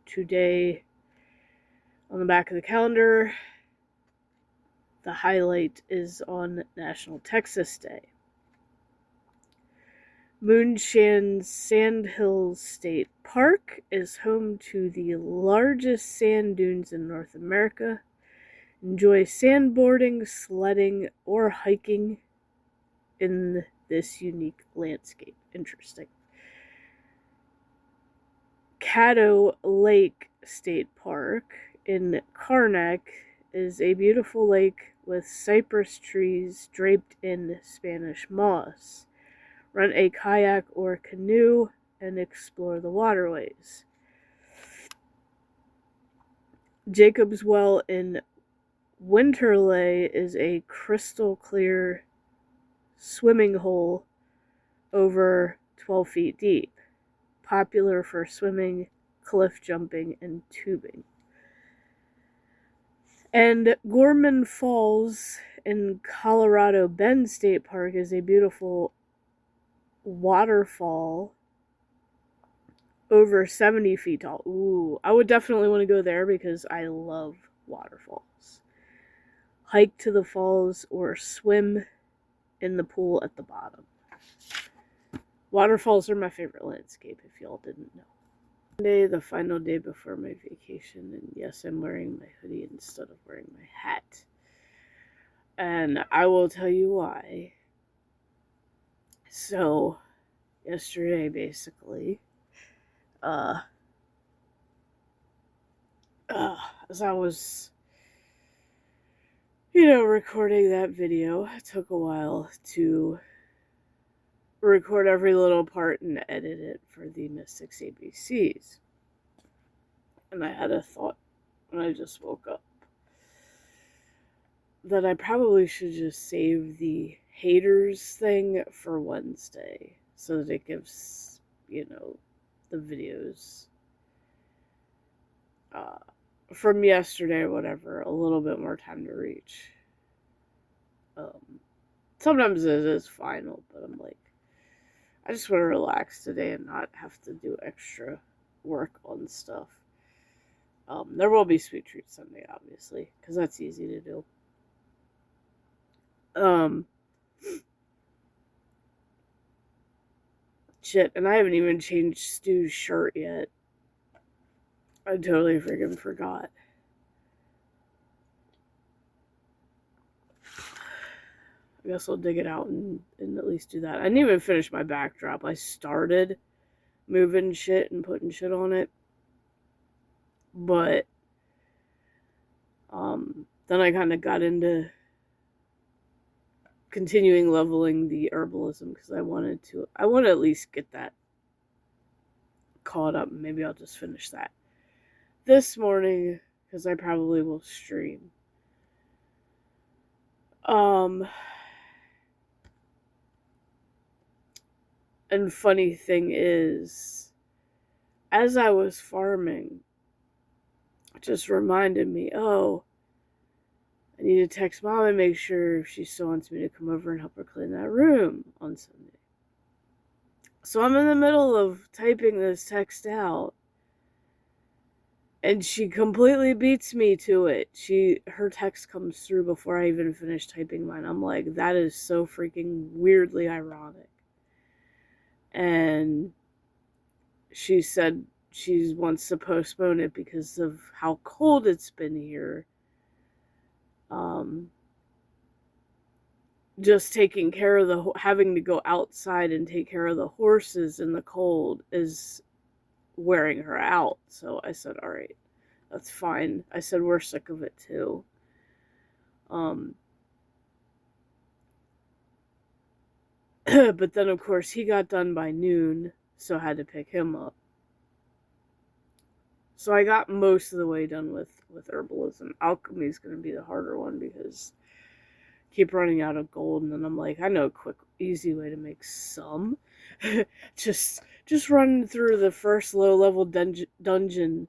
today on the back of the calendar, the highlight is on National Texas Day. Moonshan's Sandhills State Park is home to the largest sand dunes in North America. Enjoy sandboarding, sledding, or hiking in this unique landscape. Interesting. Caddo Lake State Park in Karnak is a beautiful lake with cypress trees draped in Spanish moss. Rent a kayak or canoe and explore the waterways. Jacob's Well in Winterley is a crystal clear swimming hole over 12 feet deep, popular for swimming, cliff jumping, and tubing. And Gorman Falls in Colorado Bend State Park is a beautiful waterfall over 70 feet tall. Ooh, I would definitely want to go there because I love waterfalls. Hike to the falls or swim in the pool at the bottom. Waterfalls are my favorite landscape, if y'all didn't know. Monday, the final day before my vacation, and yes, I'm wearing my hoodie instead of wearing my hat. And I will tell you why. So, yesterday, basically, as I was, recording that video, it took a while to record every little part and edit it for the Mystics ABCs. And I had a thought when I just woke up that I probably should just save the haters thing for Wednesday so that it gives, the videos from yesterday or whatever a little bit more time to reach. Sometimes it is final, but I'm like, I just want to relax today and not have to do extra work on stuff. There will be Sweet Treat Sunday, obviously, because that's easy to do. Shit, and I haven't even changed Stu's shirt yet. I totally freaking forgot. I guess I'll dig it out and at least do that. I didn't even finish my backdrop. I started moving shit and putting shit on it. But then I kind of got into continuing leveling the herbalism because I want to at least get that caught up. Maybe I'll just finish that this morning because I probably will stream. And funny thing is, as I was farming, it just reminded me, I need to text Mom and make sure if she still wants me to come over and help her clean that room on Sunday. So I'm in the middle of typing this text out, and she completely beats me to it. Her text comes through before I even finish typing mine. I'm like, that is so freaking weirdly ironic. And she said she wants to postpone it because of how cold it's been here. Just taking care of having to go outside and take care of the horses in the cold is wearing her out. So I said, all right, that's fine. I said, we're sick of it too. But then of course he got done by noon, so I had to pick him up. So I got most of the way done with herbalism. Alchemy is going to be the harder one because I keep running out of gold, and then I'm like, I know a quick, easy way to make some. just run through the first low-level dungeon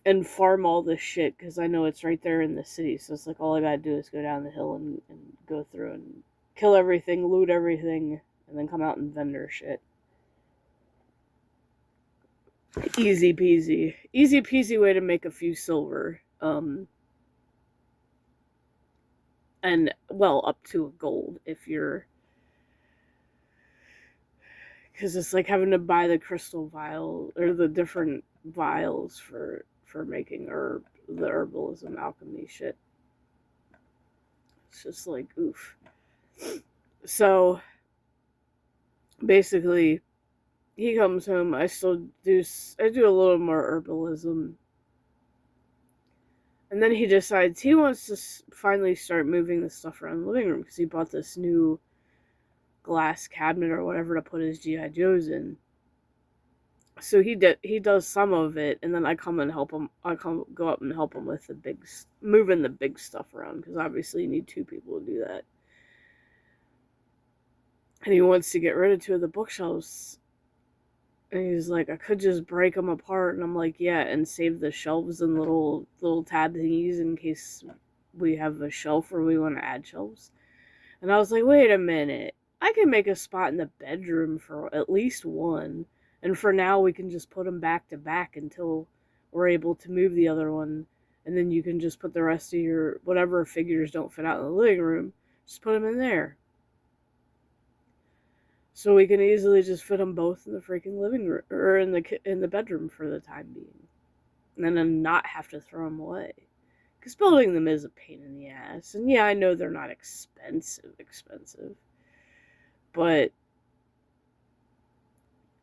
and farm all this shit, because I know it's right there in the city, so it's like all I gotta do is go down the hill and go through and kill everything, loot everything, and then come out and vendor shit. Easy peasy. Easy peasy way to make a few silver. And, well, up to a gold if you're... Because it's like having to buy the crystal vial, or the different vials for making the herbalism alchemy shit. It's just like, oof. So, basically, he comes home, I do a little more herbalism. And then he decides he wants to finally start moving the stuff around the living room, because he bought this new glass cabinet or whatever to put his G.I. Joes in. So he does some of it, and then I come and help him. Go up and help him with moving the big stuff around, because obviously you need two people to do that. And he wants to get rid of two of the bookshelves. And he's like, I could just break them apart. And I'm like, yeah, and save the shelves and little tab thingies in case we have a shelf where we want to add shelves. And I was like, wait a minute. I can make a spot in the bedroom for at least one. And for now, we can just put them back to back until we're able to move the other one. And then you can just put the rest of your whatever figures don't fit out in the living room, just put them in there. So we can easily just fit them both in the freaking living room, or in the bedroom for the time being. And then not have to throw them away. Because building them is a pain in the ass. And yeah, I know they're not expensive. But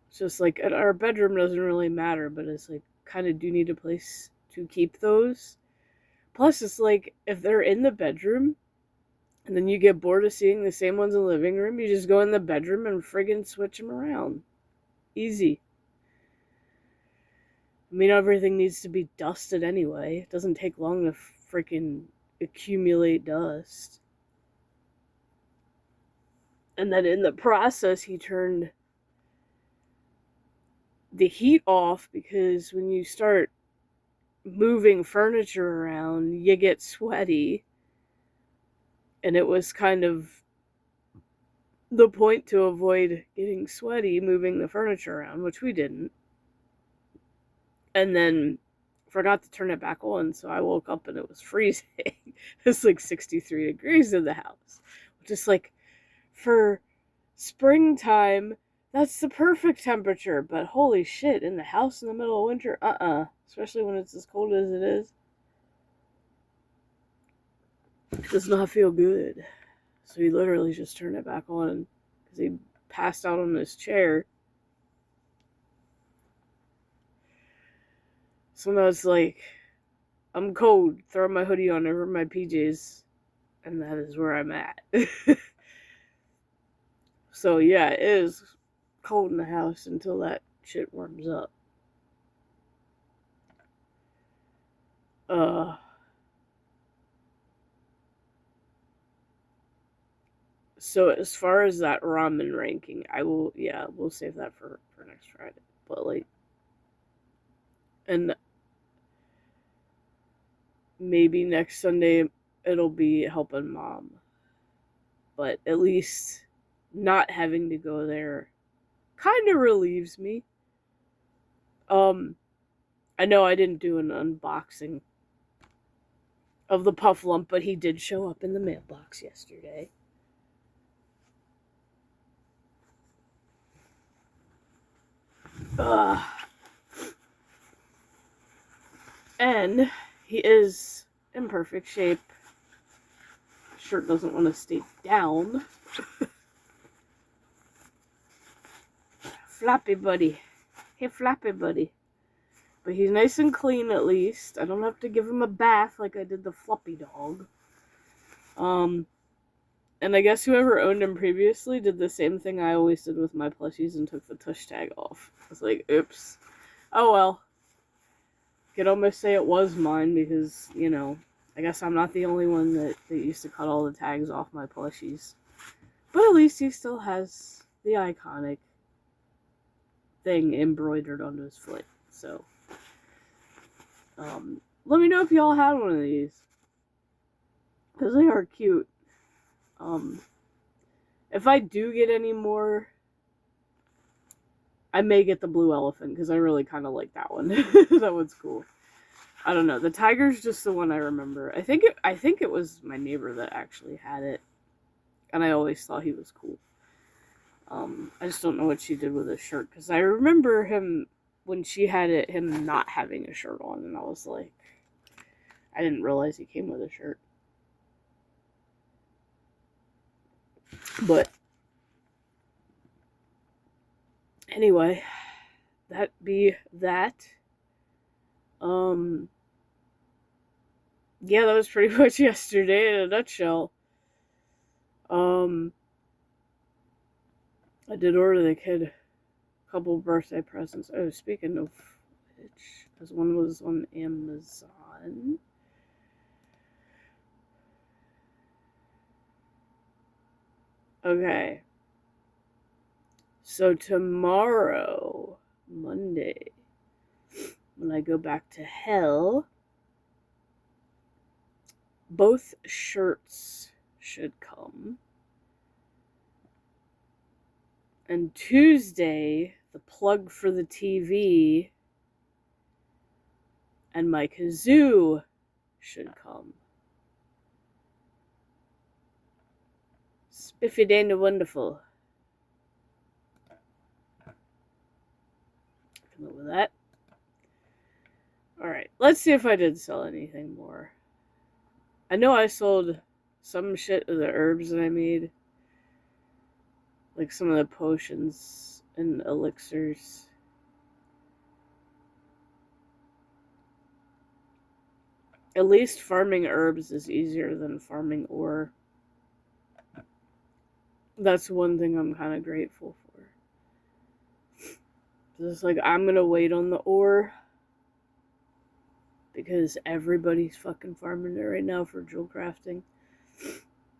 it's just like, our bedroom doesn't really matter, but it's like, kind of do need a place to keep those. Plus, it's like, if they're in the bedroom, and then you get bored of seeing the same ones in the living room, you just go in the bedroom and friggin' switch them around. Easy. I mean, everything needs to be dusted anyway. It doesn't take long to freaking accumulate dust. And then in the process, he turned the heat off, because when you start moving furniture around, you get sweaty. And it was kind of the point to avoid getting sweaty moving the furniture around, which we didn't. And then forgot to turn it back on, so I woke up and it was freezing. It's like 63 degrees in the house. Which is like, for springtime, that's the perfect temperature. But holy shit, in the house in the middle of winter, especially when it's as cold as it is. It does not feel good. So he literally just turned it back on, because he passed out on his chair. So now it's like, I'm cold, throw my hoodie on over my PJs, and that is where I'm at. So yeah, it is cold in the house until that shit warms up. So as far as that ramen ranking, we'll save that for next Friday. But like, and maybe next Sunday it'll be helping Mom. But at least not having to go there kind of relieves me. I know I didn't do an unboxing of the Puff Lump, but he did show up in the mailbox yesterday. And he is in perfect shape. Shirt doesn't want to stay down. Flappy buddy. Hey, Flappy buddy. But he's nice and clean, at least. I don't have to give him a bath like I did the Floppy dog. And I guess whoever owned him previously did the same thing I always did with my plushies and took the tush tag off. I was like, oops. Oh well. Could almost say it was mine, because, you know, I guess I'm not the only one that used to cut all the tags off my plushies. But at least he still has the iconic thing embroidered onto his foot. So, let me know if y'all had one of these, because they are cute. If I do get any more I may get the blue elephant because I really kind of like that one. That one's cool. I don't know. The tiger's just the one I remember. I think it was my neighbor that actually had it, and I always thought he was cool. I just don't know what she did with his shirt because I remember him when she had it, him not having a shirt on, and I was like, I didn't realize he came with a shirt. But anyway, that be that. Yeah, that was pretty much yesterday in a nutshell. I did order the kid a couple birthday presents. Oh, speaking of which, because one was on Amazon. Okay. So tomorrow, Monday, when I go back to hell, both shirts should come. And Tuesday, the plug for the TV and my kazoo should come. Spiffy Dana Wonderful. I can live with that. Alright, let's see if I did sell anything more. I know I sold some shit of the herbs that I made. Like some of the potions and elixirs. At least farming herbs is easier than farming ore. That's one thing I'm kind of grateful for. It's like, I'm gonna wait on the ore because everybody's fucking farming it right now for jewel crafting.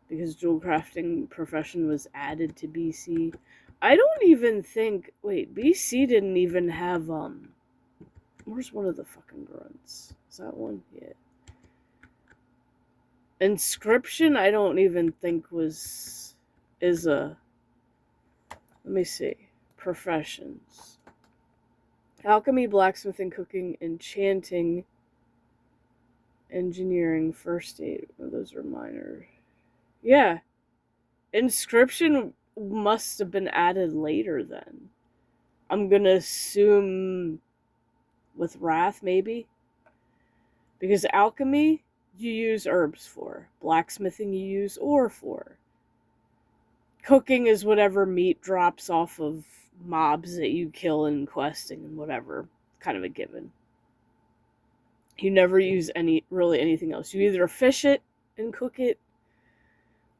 Because jewel crafting profession was added to BC. I don't even think... Wait, BC didn't even have, Where's one of the fucking grunts? Is that one? Yeah. Inscription, I don't even think is a... Let me see. Professions. Alchemy, blacksmithing, cooking, enchanting, engineering, first aid. Oh, those are minor. Yeah. Inscription must have been added later then. I'm gonna assume with Wrath, maybe? Because alchemy, you use herbs for. Blacksmithing, you use ore for. Cooking is whatever meat drops off of mobs that you kill in questing and whatever. Kind of a given. You never use really anything else. You either fish it and cook it,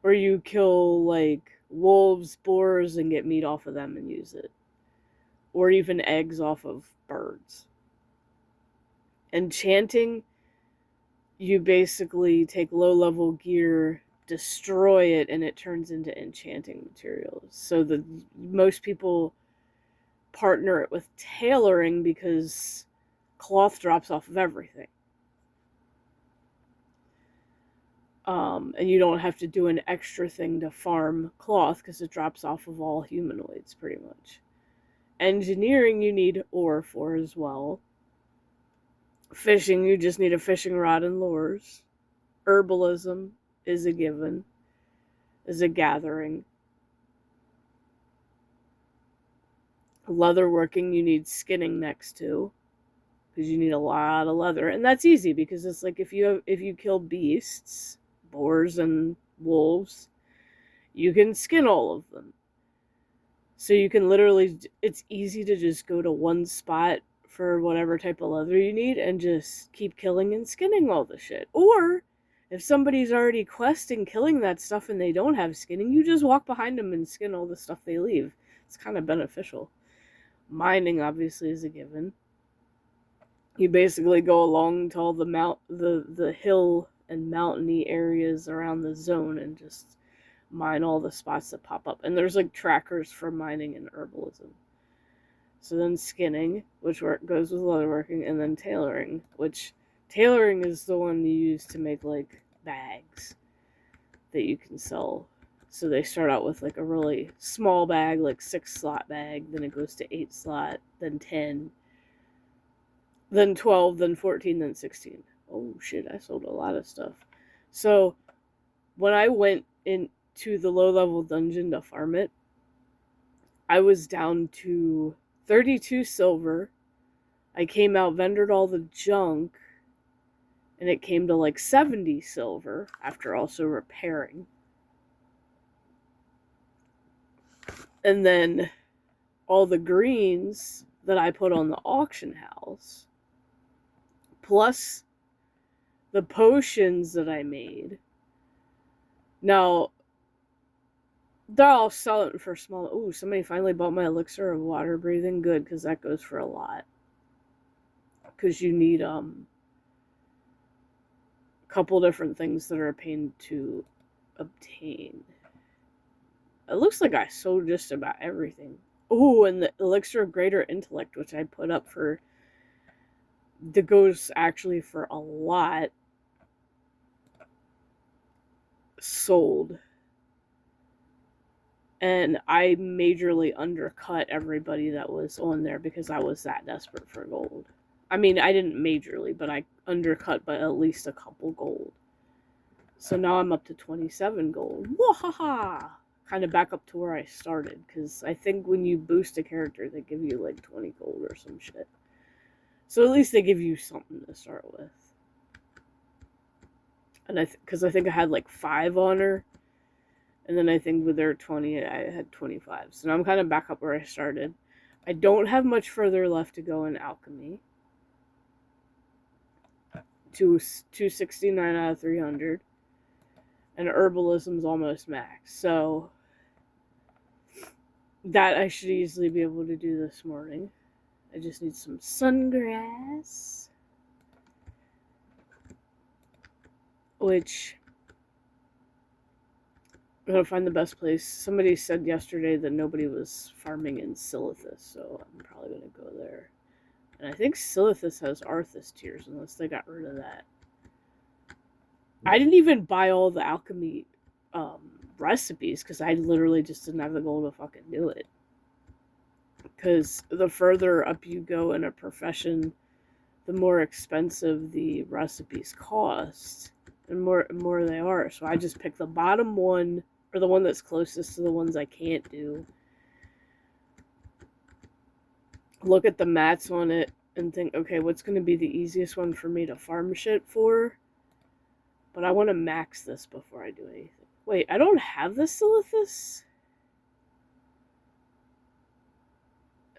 or you kill, like, wolves, boars, and get meat off of them and use it. Or even eggs off of birds. Enchanting, you basically take low-level gear, destroy it, and it turns into enchanting materials. So most people partner it with tailoring because cloth drops off of everything. And you don't have to do an extra thing to farm cloth because it drops off of all humanoids, pretty much. Engineering, you need ore for as well. Fishing, you just need a fishing rod and lures. Herbalism is a given, is a gathering. Leatherworking, you need skinning next to, because you need a lot of leather, and that's easy because it's like if you kill beasts, boars and wolves, you can skin all of them. So you can literally, it's easy to just go to one spot for whatever type of leather you need and just keep killing and skinning all the shit. Or if somebody's already questing killing that stuff and they don't have skinning, you just walk behind them and skin all the stuff they leave. It's kind of beneficial. Mining obviously is a given. You basically go along to all the hill and mountainy areas around the zone and just mine all the spots that pop up. And there's like trackers for mining and herbalism. So then skinning, which goes with leatherworking, and then tailoring, which tailoring is the one you use to make like bags that you can sell So they start out with like a really small bag, like 6-slot bag, then it goes to 8-slot, then 10, then 12, then 14, then 16. Oh shit, I sold a lot of stuff. So when I went into the low level dungeon to farm it, I was down to 32 silver. I came out, vendored all the junk, and it came to like 70 silver after also repairing. And then all the greens that I put on the auction house, plus the potions that I made. Now, they're all selling for small. Ooh, somebody finally bought my elixir of water breathing. Good, because that goes for a lot. Because you need a couple different things that are a pain to obtain. It looks like I sold just about everything. Ooh, and the elixir of greater intellect, which I put up for, that goes actually for a lot, sold. And I majorly undercut everybody that was on there because I was that desperate for gold. I mean, I didn't majorly, but I undercut by at least a couple gold. So now I'm up to 27 gold. Wahaha! Kind of back up to where I started, because I think when you boost a character, they give you like 20 gold or some shit. So at least they give you something to start with. And because I think I had like 5 on her. And then I think with their 20, I had 25. So now I'm kind of back up where I started. I don't have much further left to go in alchemy. 269 out of 300. And herbalism's almost max. So that I should easily be able to do this morning. I just need some sungrass. Which, I'm going to find the best place. Somebody said yesterday that nobody was farming in Silithus, so I'm probably going to go there. And I think Silithus has Arthas tiers, unless they got rid of that. I didn't even buy all the alchemy recipes, because I literally just didn't have the gold to fucking do it. Because the further up you go in a profession, the more expensive the recipes cost, and more they are. So I just picked the bottom one, or the one that's closest to the ones I can't do. Look at the mats on it and think, okay, what's going to be the easiest one for me to farm shit for? But I want to max this before I do anything. Wait, I don't have the Silithus?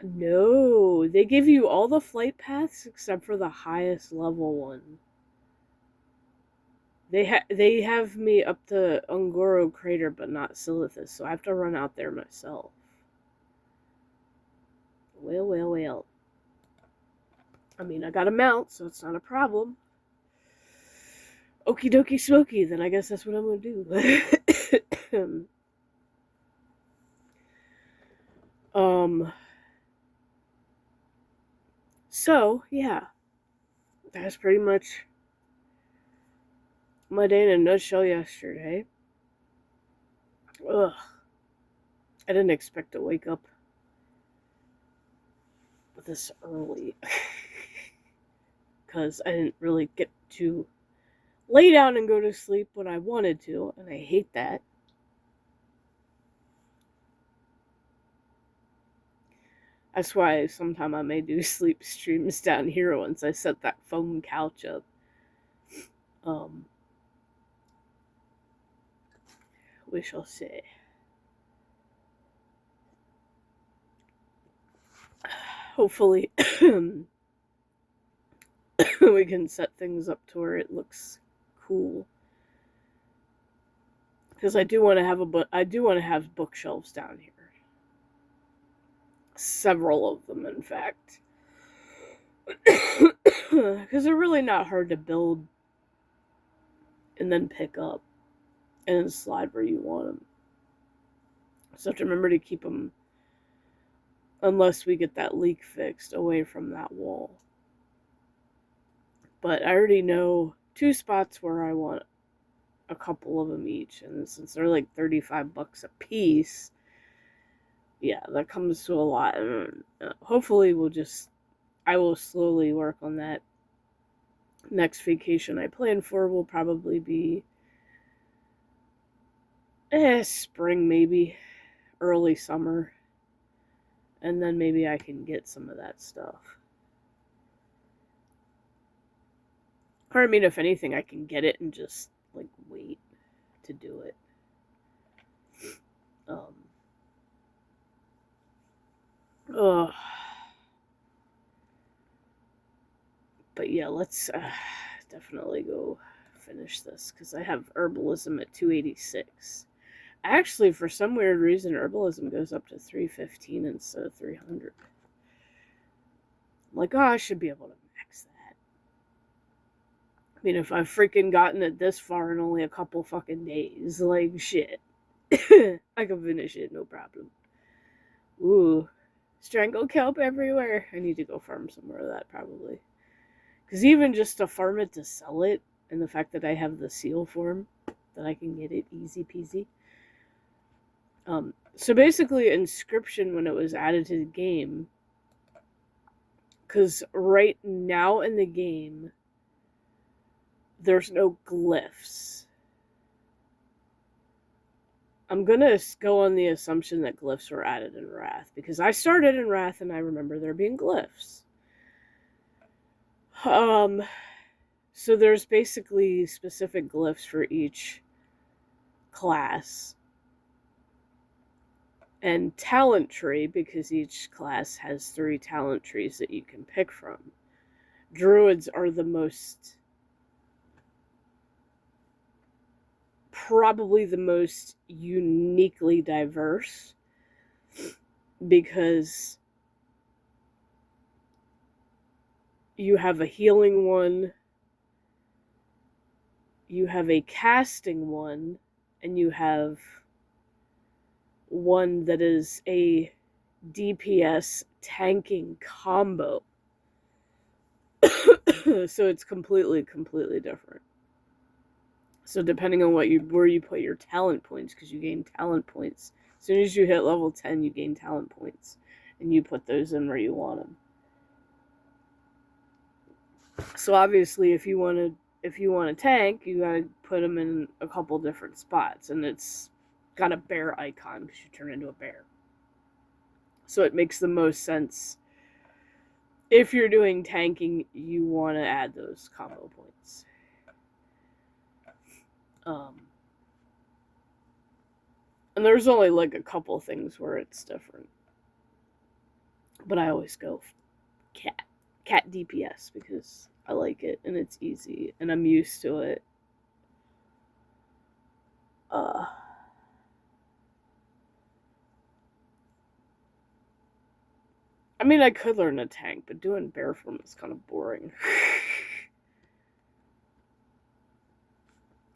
No, they give you all the flight paths except for the highest level one. They have me up to Ungoro Crater, but not Silithus, so I have to run out there myself. Well. I mean, I got a mount, so it's not a problem. Okie dokie smoky, then I guess that's what I'm gonna do. So, yeah. That's pretty much my day in a nutshell yesterday. Ugh. I didn't expect to wake up this early. Because I didn't really get to lay down and go to sleep when I wanted to, and I hate that. That's why sometime I may do sleep streams down here once I set that foam couch up. We shall see. Hopefully we can set things up to where it looks cool. Because I do want to have bookshelves down here. Several of them, in fact. Because they're really not hard to build and then pick up and then slide where you want them. So have to remember to keep them, unless we get that leak fixed, away from that wall. But I already know 2 spots where I want a couple of them each, and since they're like $35 a piece, yeah, that comes to a lot. And hopefully, I will slowly work on that. Next vacation I plan for will probably be spring, maybe early summer, and then maybe I can get some of that stuff. Or I mean, if anything, I can get it and just like wait to do it. Ugh. But yeah, let's definitely go finish this because I have herbalism at 286. Actually, for some weird reason, herbalism goes up to 315 instead of 300. I'm like, oh, I should be able to max that. I mean, if I've freaking gotten it this far in only a couple fucking days, like, shit. I can finish it, no problem. Ooh, strangle kelp everywhere. I need to go farm some more of that, probably. Because even just to farm it to sell it, and the fact that I have the seal form, that I can get it easy peasy. So basically, Inscription, when it was added to the game, because right now in the game, there's no glyphs. I'm going to go on the assumption that glyphs were added in Wrath, because I started in Wrath and I remember there being glyphs. So there's basically specific glyphs for each class. And talent tree, because each class has 3 talent trees that you can pick from. Druids are probably the most uniquely diverse, because you have a healing one, you have a casting one, and you have one that is a DPS tanking combo. So it's completely different. So depending on where you put your talent points, because you gain talent points. As soon as you hit level 10, you gain talent points. And you put those in where you want them. So obviously, if you want to tank, you gotta put them in a couple different spots. And it's got a bear icon, because you turn into a bear. So it makes the most sense. If you're doing tanking, you want to add those combo points. And there's only like a couple things where it's different. But I always go cat DPS, because I like it and it's easy and I'm used to it. I mean, I could learn a tank, but doing bear form is kind of boring.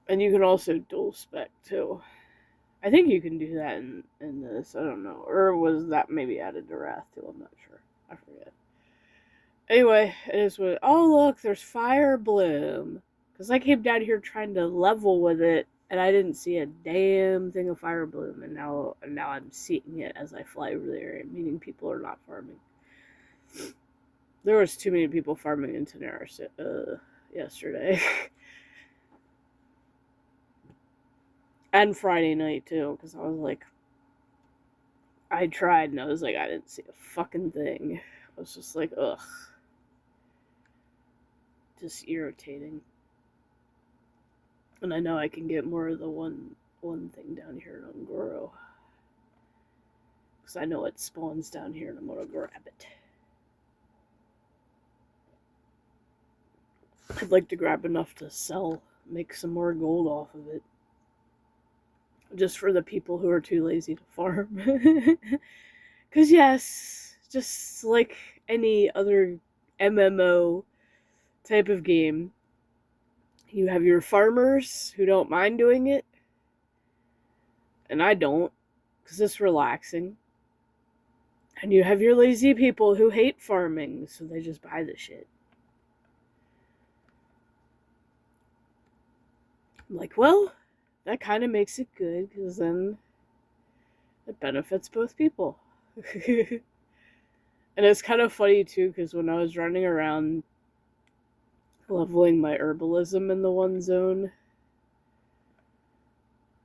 And you can also dual spec too. I think you can do that in this. I don't know. Or was that maybe added to Wrath too? I'm not sure. I forget. Anyway, it is what... Oh, look, there's Fire Bloom. Because I came down here trying to level with it, and I didn't see a damn thing of Fire Bloom. And now I'm seeing it as I fly over the area, meaning people are not farming. There was too many people farming in Tenera yesterday. And Friday night, too, because I was like... I tried, and I was like, I didn't see a fucking thing. I was just like, ugh. Just irritating. And I know I can get more of the one thing down here in Ongoro. Because I know it spawns down here, and I'm going to grab it. I'd like to grab enough to sell, make some more gold off of it. Just for the people who are too lazy to farm. Because yes, just like any other MMO type of game, you have your farmers who don't mind doing it. And I don't, because it's relaxing. And you have your lazy people who hate farming, so they just buy the shit. I'm like, well, that kind of makes it good because then it benefits both people. And it's kind of funny too because when I was running around leveling my herbalism in the one zone,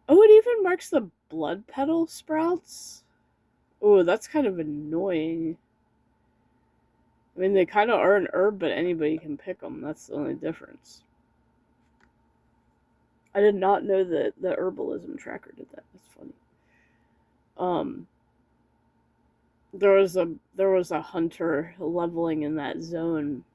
oh, it even marks the blood petal sprouts. Oh, that's kind of annoying. I mean, they kind of are an herb, but anybody can pick them. That's the only difference. I did not know that the herbalism tracker did that. That's funny. Um, there was a hunter leveling in that zone,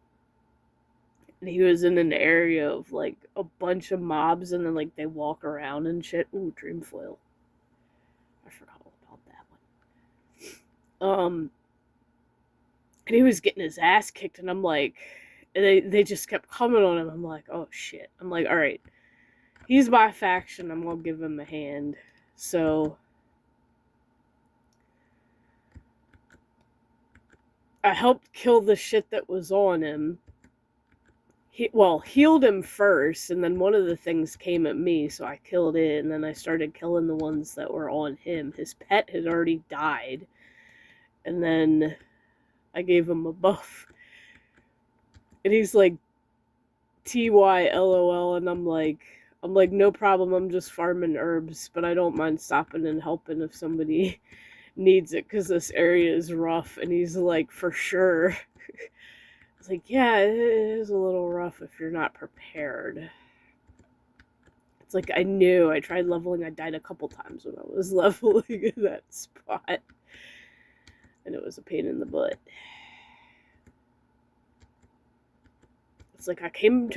and he was in an area of like a bunch of mobs, and then like they walk around and shit. Ooh, dream foil. I forgot all about that one. And he was getting his ass kicked, and I'm like, they just kept coming on him. I'm like, oh shit. I'm like, all right, he's my faction. I'm gonna give him a hand. So I helped kill the shit that was on him. Healed him first, and then one of the things came at me, so I killed it, and then I started killing the ones that were on him. His pet had already died, and then I gave him a buff. And he's like, TYLOL, and I'm like, no problem, I'm just farming herbs, but I don't mind stopping and helping if somebody needs it, because this area is rough. And he's like, for sure. It's like, yeah, it is a little rough if you're not prepared. It's like, I knew. I tried leveling. I died a couple times when I was leveling in that spot. And it was a pain in the butt. It's like, I came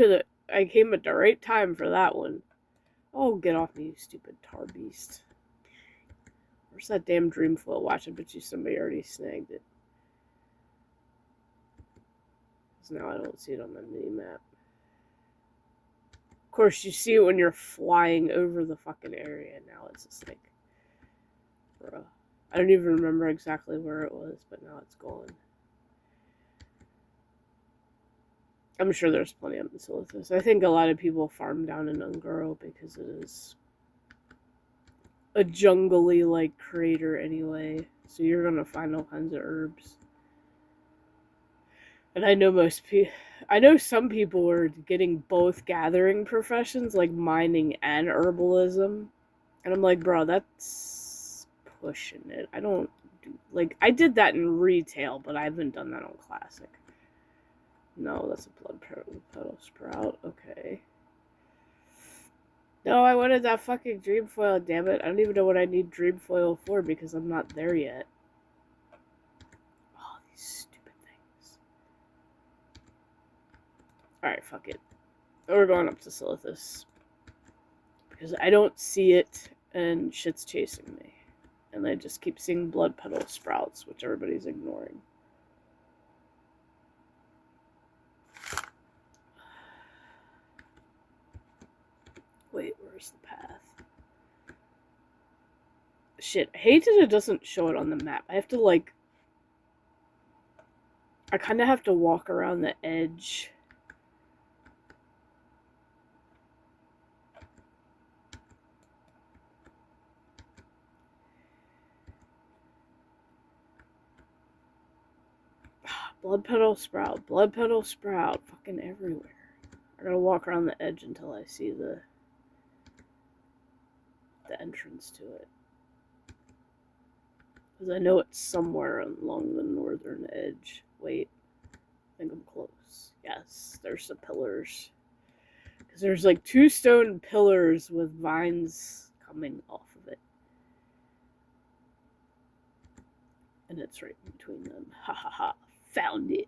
at the right time for that one. Oh, get off me, you stupid tar beast. Where's that damn dream flow? Watch, I bet you somebody already snagged it. Because now I don't see it on the mini map. Of course, you see it when you're flying over the fucking area. Now it's just like, bruh. I don't even remember exactly where it was, but now it's gone. I'm sure there's plenty of Basilicus. I think a lot of people farm down in Ungaro because it is a jungly like crater anyway. So you're gonna find all kinds of herbs. And I know some people are getting both gathering professions, like mining and herbalism. And I'm like, bro, that's pushing it. I don't do, like, I did that in retail, but I haven't done that on Classic. No, that's a blood petal sprout. Okay. No, I wanted that fucking dream foil, damn it. I don't even know what I need dream foil for because I'm not there yet. Oh, these stupid things. Alright, fuck it. We're going up to Silithus. Because I don't see it and shit's chasing me. And I just keep seeing blood petal sprouts, which everybody's ignoring. Wait, where's the path? Shit, I hate that it doesn't show it on the map. I have to, like... I kind of have to walk around the edge. Blood petal sprout, fucking everywhere. I gotta walk around the edge until I see the entrance to it. Because I know it's somewhere along the northern edge. Wait, I think I'm close. Yes, there's the pillars. Because there's like 2 stone pillars with vines coming off of it. And it's right between them. Ha ha ha. Found it.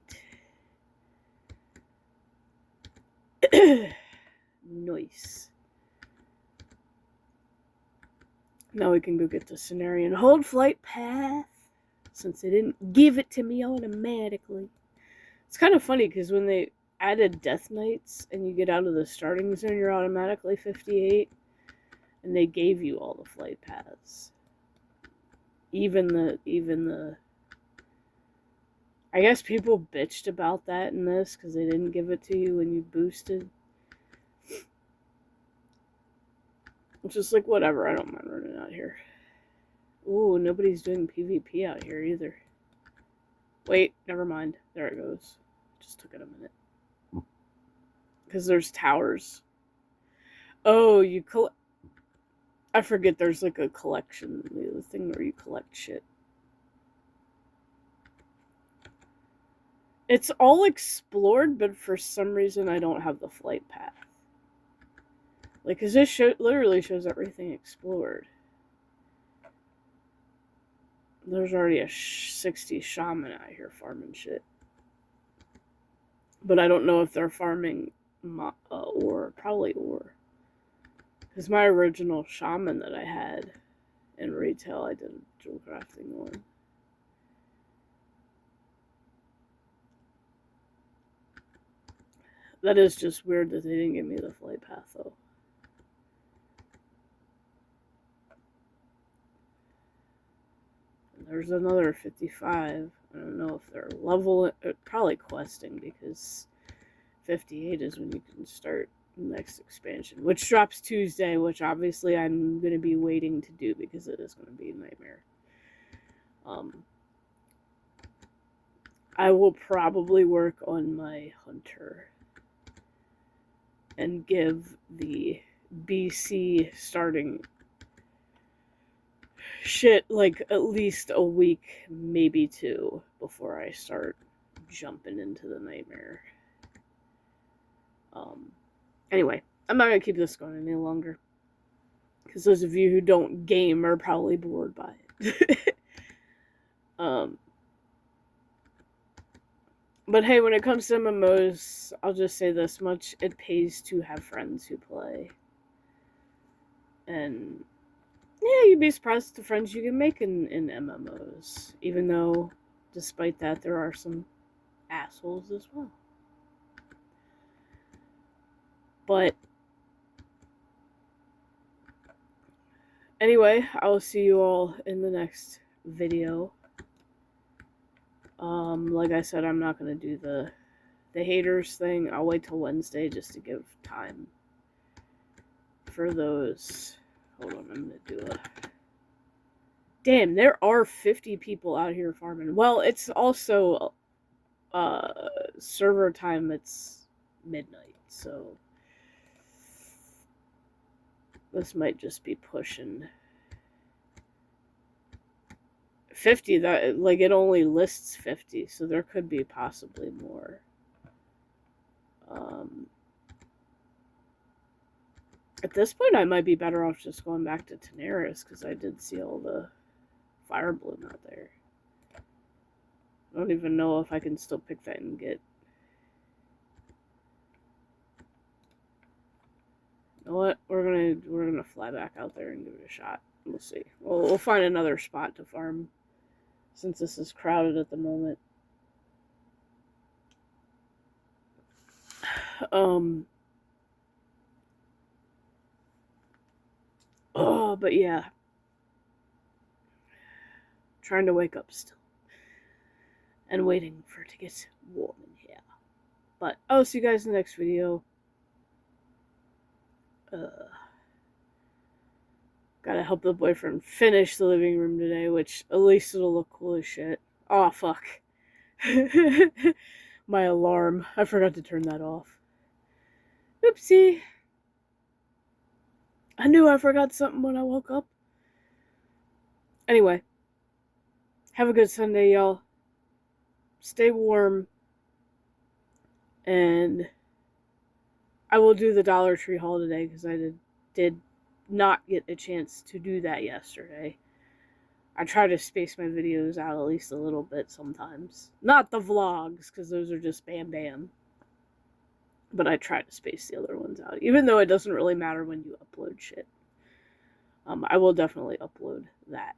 Nice. Now we can go get the Cenarian Hold Flight Path. Since they didn't give it to me automatically. It's kind of funny because when they added Death Knights and you get out of the starting zone, you're automatically 58. And they gave you all the flight paths. Even the I guess people bitched about that in this because they didn't give it to you when you boosted. It's just like, whatever, I don't mind running out here. Ooh, nobody's doing PvP out here either. Wait, never mind. There it goes. Just took it a minute. Because there's towers. Oh, I forget there's like a collection. The thing where you collect shit. It's all explored, but for some reason I don't have the flight path. Like, because this literally shows everything explored. There's already a 60 shaman out here farming shit. But I don't know if they're farming ore. Probably ore. Because my original shaman that I had in retail, I did jewel crafting on. That is just weird that they didn't give me the flight path, though. And there's another 55. I don't know if they're probably questing, because 58 is when you can start the next expansion, which drops Tuesday, which obviously I'm going to be waiting to do because it is going to be a nightmare. I will probably work on my hunter and give the BC starting shit like at least a week, maybe 2, before I start jumping into the nightmare. Anyway, I'm not gonna keep this going any longer, because those of you who don't game are probably bored by it. But hey, when it comes to MMOs, I'll just say this much: it pays to have friends who play. And yeah, you'd be surprised at the friends you can make in MMOs. Even though, despite that, there are some assholes as well. But anyway, I will see you all in the next video. Like I said, I'm not going to do the haters thing. I'll wait till Wednesday just to give time for those. Hold on, I'm going to do a... Damn, there are 50 people out here farming. Well, it's also server time. It's midnight, so this might just be pushing 50. That, like, it only lists 50, so there could be possibly more. At this point, I might be better off just going back to Tenaris, because I did see all the fire bloom out there. I don't even know if I can still pick that and get... You know what? We're gonna fly back out there and give it a shot. We'll see. We'll find another spot to farm, since this is crowded at the moment. Oh, but yeah. Trying to wake up still. And waiting for it to get warm in here. But I'll see you guys in the next video. Gotta help the boyfriend finish the living room today, which at least it'll look cool as shit. Oh, fuck. My alarm. I forgot to turn that off. Oopsie. I knew I forgot something when I woke up. Anyway. Have a good Sunday, y'all. Stay warm. And I will do the Dollar Tree haul today, because I did not get a chance to do that yesterday. I try to space my videos out at least a little bit sometimes. Not the vlogs, because those are just bam bam. But I try to space the other ones out, even though it doesn't really matter when you upload shit. I will definitely upload that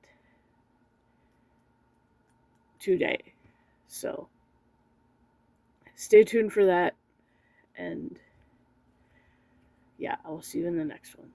today. So, stay tuned for that. And yeah, I will see you in the next one.